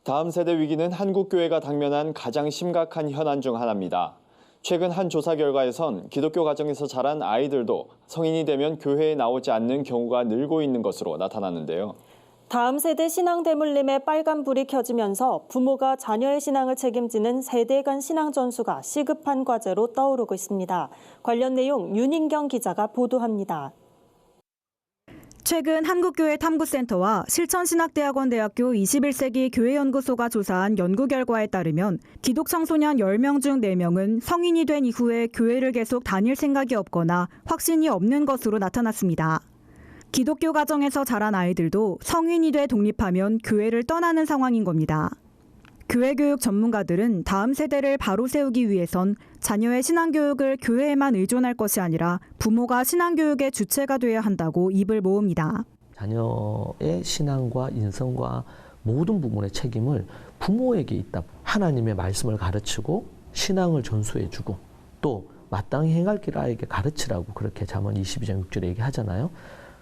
다음 세대 위기는 한국교회가 당면한 가장 심각한 현안 중 하나입니다. 최근 한 조사 결과에선 기독교 가정에서 자란 아이들도 성인이 되면 교회에 나오지 않는 경우가 늘고 있는 것으로 나타났는데요. 다음 세대 신앙 대물림에 빨간불이 켜지면서 부모가 자녀의 신앙을 책임지는 세대 간 신앙 전수가 시급한 과제로 떠오르고 있습니다. 관련 내용 윤인경 기자가 보도합니다. 최근 한국교회 탐구센터와 실천신학대학원 대학교 21세기 교회연구소가 조사한 연구 결과에 따르면 기독 청소년 10명 중 4명은 성인이 된 이후에 교회를 계속 다닐 생각이 없거나 확신이 없는 것으로 나타났습니다. 기독교 가정에서 자란 아이들도 성인이 돼 독립하면 교회를 떠나는 상황인 겁니다. 교회교육 전문가들은 다음 세대를 바로 세우기 위해선 자녀의 신앙교육을 교회에만 의존할 것이 아니라 부모가 신앙교육의 주체가 돼야 한다고 입을 모읍니다. 자녀의 신앙과 인성과 모든 부분의 책임을 부모에게 있다. 하나님의 말씀을 가르치고 신앙을 전수해주고 또 마땅히 행할 길을 아이에게 가르치라고 그렇게 잠언 22장 6절에 얘기하잖아요.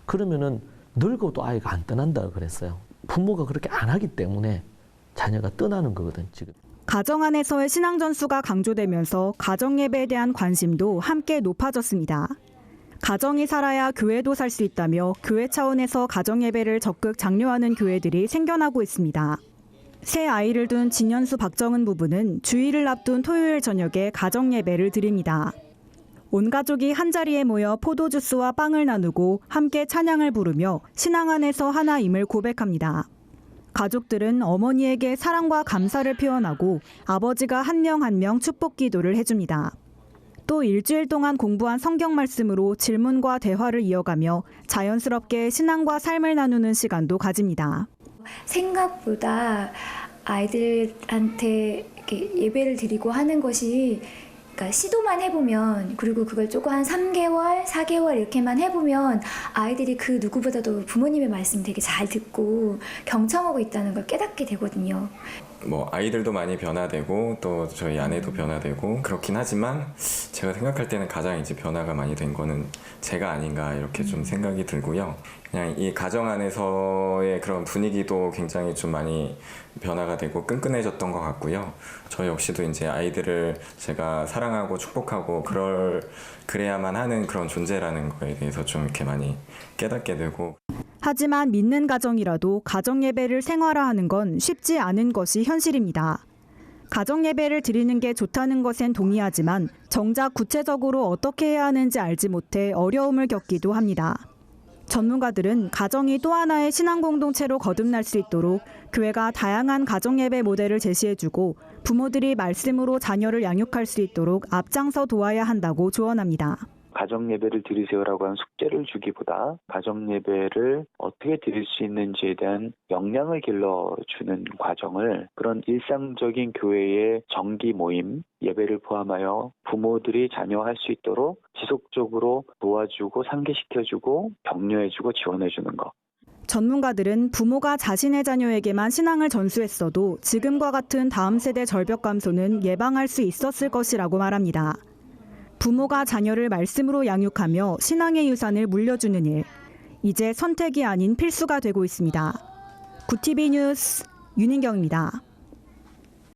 그러면은 늙어도 아이가 안 떠난다 그랬어요. 부모가 그렇게 안 하기 때문에 자녀가 떠나는 거거든 지금. 가정 안에서의 신앙 전수가 강조되면서 가정 예배에 대한 관심도 함께 높아졌습니다. 가정이 살아야 교회도 살 수 있다며 교회 차원에서 가정 예배를 적극 장려하는 교회들이 생겨나고 있습니다. 새 아이를 둔 진현수 박정은 부부는 주일을 앞둔 토요일 저녁에 가정 예배를 드립니다. 온 가족이 한자리에 모여 포도주스와 빵을 나누고 함께 찬양을 부르며 신앙 안에서 하나임을 고백합니다. 가족들은 어머니에게 사랑과 감사를 표현하고 아버지가 한 명 한 명 축복 기도를 해줍니다. 또 일주일 동안 공부한 성경 말씀으로 질문과 대화를 이어가며 자연스럽게 신앙과 삶을 나누는 시간도 가집니다. 생각보다 아이들한테 이렇게 예배를 드리고 하는 것이 그러니까 시도만 해보면 그리고 그걸 조금 한 3개월, 4개월 이렇게만 해보면 아이들이 그 누구보다도 부모님의 말씀 되게 잘 듣고 경청하고 있다는 걸 깨닫게 되거든요. 아이들도 많이 변화되고 또 저희 아내도 변화되고 그렇긴 하지만 제가 생각할 때는 가장 이제 변화가 많이 된 거는 제가 아닌가 이렇게 좀 생각이 들고요. 그냥 이 가정 안에서의 그런 분위기도 굉장히 좀 많이 변화가 되고 끈끈해졌던 것 같고요. 저 역시도 이제 아이들을 제가 사랑하고 축복하고 그래야만 하는 그런 존재라는 거에 대해서 좀 이렇게 많이 깨닫게 되고. 하지만 믿는 가정이라도 가정 예배를 생활화하는 건 쉽지 않은 것이 현실입니다. 가정 예배를 드리는 게 좋다는 것엔 동의하지만 정작 구체적으로 어떻게 해야 하는지 알지 못해 어려움을 겪기도 합니다. 전문가들은 가정이 또 하나의 신앙 공동체로 거듭날 수 있도록 교회가 다양한 가정 예배 모델을 제시해주고 부모들이 말씀으로 자녀를 양육할 수 있도록 앞장서 도와야 한다고 조언합니다. 가정 예배를 드리세요라고 하는 숙제를 주기보다 가정 예배를 어떻게 드릴 수 있는지에 대한 역량을 길러주는 과정을 그런 일상적인 교회의 정기 모임, 예배를 포함하여 부모들이 자녀할 수 있도록 지속적으로 도와주고 상기시켜주고 격려해주고 지원해주는 것. 전문가들은 부모가 자신의 자녀에게만 신앙을 전수했어도 지금과 같은 다음 세대 절벽 감소는 예방할 수 있었을 것이라고 말합니다. 부모가 자녀를 말씀으로 양육하며 신앙의 유산을 물려주는 일, 이제 선택이 아닌 필수가 되고 있습니다. 구티비 뉴스 윤인경입니다.